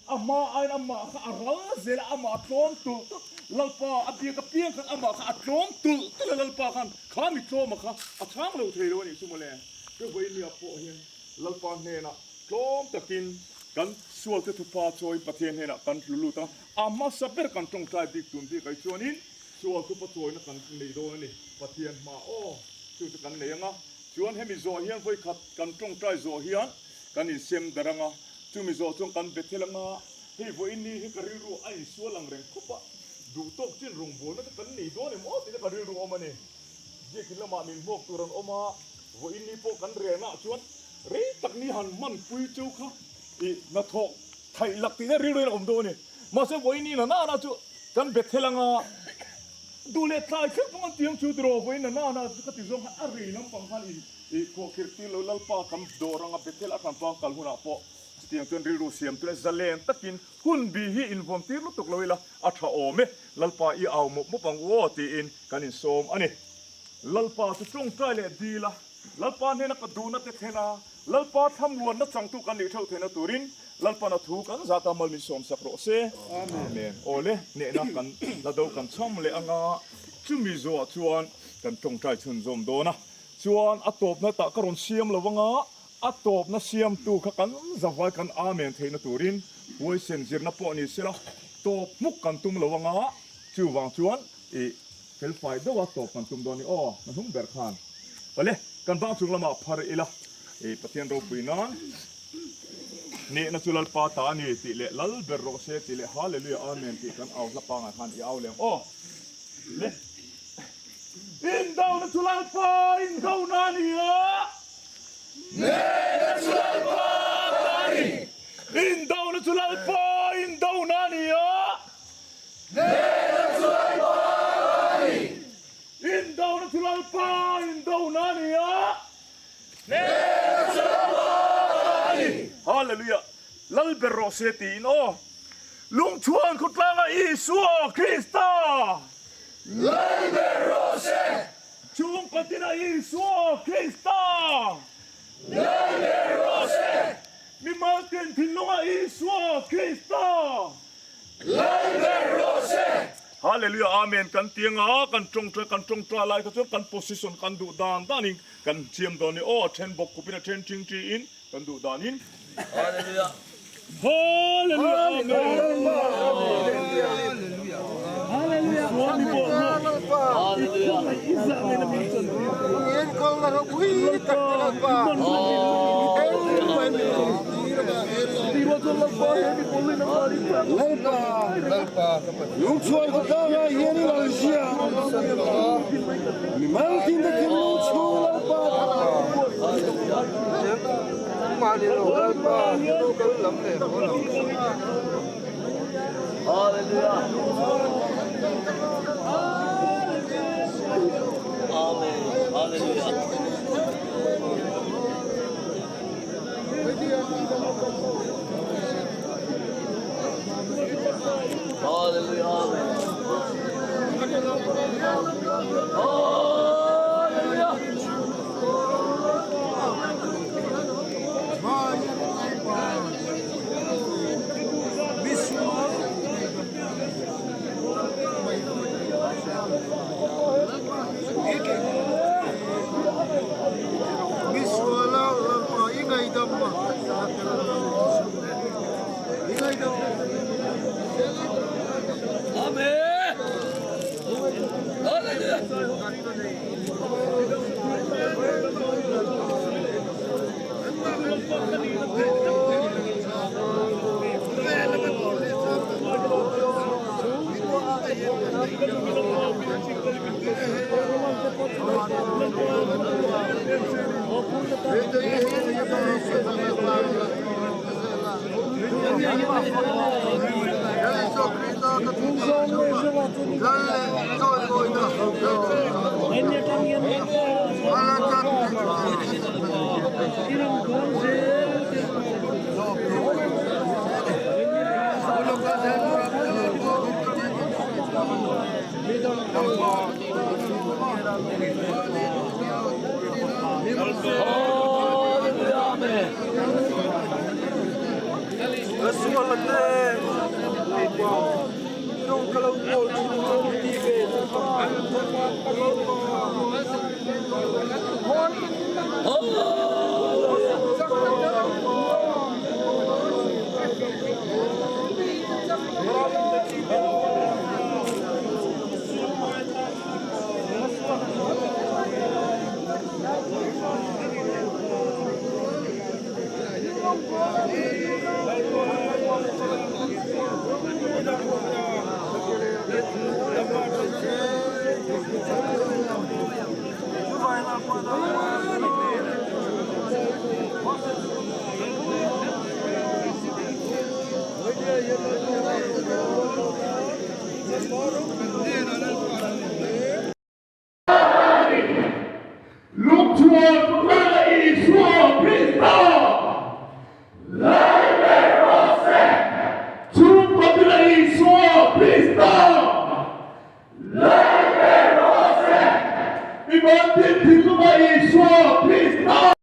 ama ay ama ka aral zela ama tlom tu lalpa abia ka piang kan ama ka tlom tu lalpa kan kami tlom ka athang lo thelo ni sumole ke wei ni apo hian lalpa ne na tlom takin kan sual te thupa choi pathian he na kan lulu ta ama saber kan tong tai dik tum bi kai chuanin ชัวคือประตูนักกันในโดนนี่ปะเทียนมาโอ้คือกันไหนยังอ่ะชวนให้มีโซเฮียนไว้ขัดกันตรงใจโซเฮียนกันนี่เสียมดารังอ่ะจู่มีโซตรงกันเบ็ดเทลังอ่ะให้ไว้นี่ให้กระริรู้ไอ้ชัวลังแรงคุปะดูตกจิ้นรงบัวนั่นกันนี่โดนนี่มั้งที่จะกระริรู้ออกมานี่เยี่ยกินละมามีพวกตัวรันออกมาไว้นี่พวกกันเรียนอ่ะชวนเรียตักนี่หันมันปุยจูค่ะอีนัทโตไทยหลักที่ได้ริรู้นะผมโดนนี่มาเสียไว้นี่น่ะจู่กันเบ็ดเทลังอ่ะดูเลทลายขึ้นพังเตียงชูดรอไว้น่ะก็ติดลงอะไรน้ำปังพันอีโคคิร์ติลลปาคำโดรังเบ็ดเทลังคันปังกัลหุนาปอเตียงจนริรูเสียมตัวจะเล่นตะกินหุ่นบีฮีอินฟอมตีลุตุกเลยละอัฐโอเมลลปาอีเอามุปังวอตีอินกันอินโซมอันนี้ลลปาจะจงใจเลยดีละลลปาเนี่ยนักดูนักเทนาลลปาทำวนนักจังตุกันลิเท่าเทนาตุรินลลปานัทุกันซาตามัลมิสอมสักโรเซอาเมนโอเลเนี่ยนักกันละดูกันช่อมเลยอ่ะจุมิโซชวนกันจงใจชุนซอมโดนะชวนอัตบนักตะกรอนเสียมละวังอัตบนักเสียมตูขกันจะไว้กันอาเมนเทนาตุรินไว้เซนจิรนับปอนี่เสละตบมุกกันตุมละวังจูวังชวนอีเฟลไฟเดว่าตบกันตุมโดนี่อ้อมันหุ่มเบิร์คานไปเลยกันบ้างชุงละมาพาร์อีละอีปะเทียนรูปีนั้นนี่นักสุลปาตานี่ติเลลลเบรโรเซติเลฮาเลลูยาอาเมนติกันเอาละปางหันอีเอาเลยโอ้เลอินดาวนักสุลปาอินดาวนานีอะเนนักสุลปาตานีอินดาวนักสุลปาอินดาวนานีอะเนนักสุลปาตานีอินดาวนักสุลปาอินดาวนานีอะเนนักสุลปาฮาเลลูยาลัลเบโรเซตินโอลุงชวนขุดลางอิสุคริสต์ลัลเบโรเซชวงปฏินาอิสุคริสต์ลัลเบโรเซมีมาเกินพิลุงอิสุคริสต์ลัลเบโรเซฮาเลลูยาอาเมนกันเตียงกันจงใจลายกันโพสิชันกันดูดานตานิงกันเทียมดอนี่โอ้เทนบกกุปินะเทนจริงอินกันดูดานินฮาเลลูยาฮาเลลูยาอาเมนฮาเลลูยาฮาเลลูยาฮาเลลูยาอิสราเอลมีส่วนเงินกองเราคุยตักกันป่ะดีว่าจะรับไปให้คนเลยนะมาดิlalpa yung choy ko ta nga yeni la sia mi mal tin de kim no chu lalpa ma ni lo lalpa no kal lam le ho lam hallelujah amen hallelujah Hallelujah. Look toward the east, war, please now. To the east, war, please now. We want it to the east, war, please now.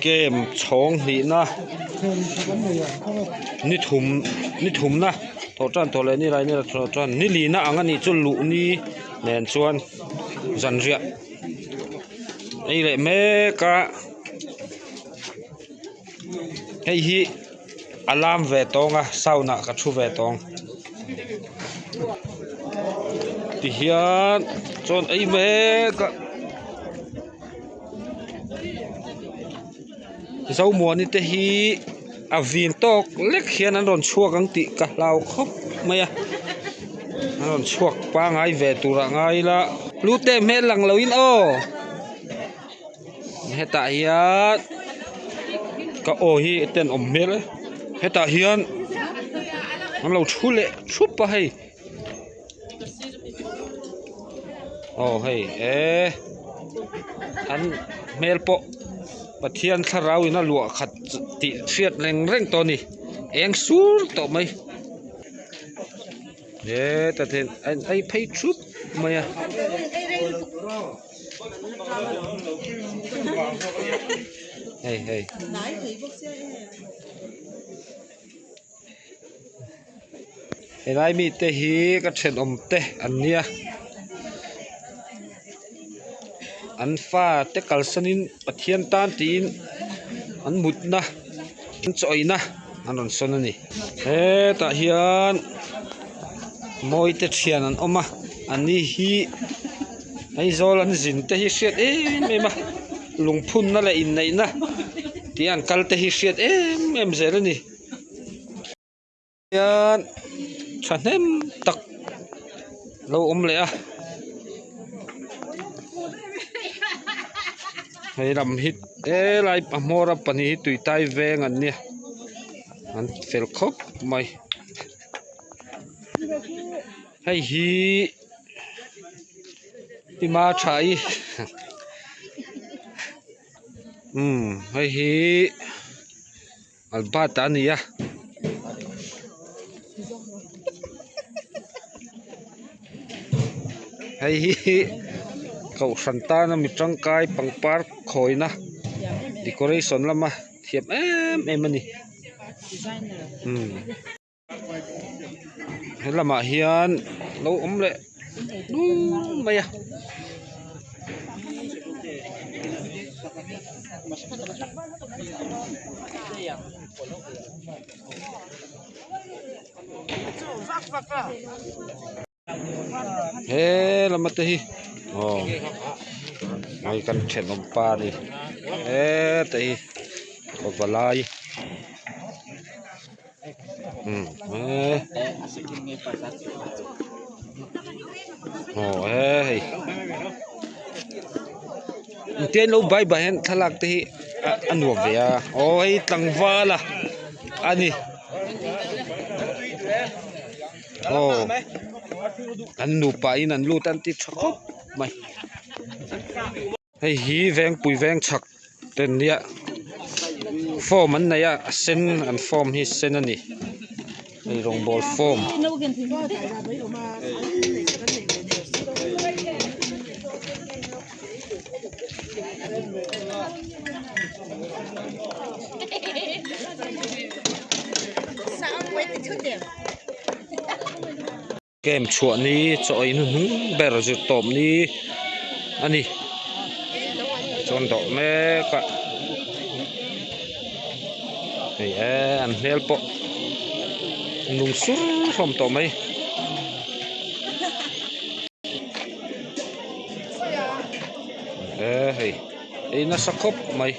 Kem chong hi na ni thum na to chan to le ni lai ni la to chan ni li na anga ni chu lu ni nen chuan zan ria ei le me ka hei hi alarm ve tonga sauna ka thu ve tong ti hian chon ei me ka dấu mùa như thế hi à viên tóc lếch hiền anh đòn chuộc ang tị cả lao khóc mày à anh đòn chuộc ba ngày về tụ ra ngày là lú tê mẹ lằng lâu in ô hết tại hiền cả ô hi tên ổm mẹ đấy hết tại hiền anh lâu chú lệ chút pa hay ô hay ê anh mẹ po bát thiên thà rau ina lụa khát tị phiệt reng reng to ni eng sur to mai ye ta then ai pay chút mày à hey hey cái này mi te hi cái chuyện te anh nia anh pha te kalsanin pathian tan tin anh mut na anh choi na anh on son ani he ta hian moi te thian an oma ani hi ai zol an zin te hi hriat em ma lungphun na la in nei na ti an kal te hi hriat em zel ani hian thahnem tak lo om le a hay làm hít ê lại mua ra pani hít tùy tay về ngân nè anh phải khóc mày hay hi đi mà chạy hay hi albata nè ya hay hi cậu santa mi trăng kai pang park khoi na decoration lama thiệp em ani hay lama hian lâu ấm lệ mày à he lama te hi ngay căn chuyện ông pa đi ê tại có vào lai ê tiền lâu bay bay hen thà lạc thì anu ve a oi tlangwala ani oh an nu pa in an lu tan ti thakop mai hei hi veng pui veng chak ten nia form an nei a sen an form hi sen ani hei rong ball form kem chua ni choi nu ber ju tom ni ani chon do me ka hei an hel po nung sur hom to mai hei na sakop mai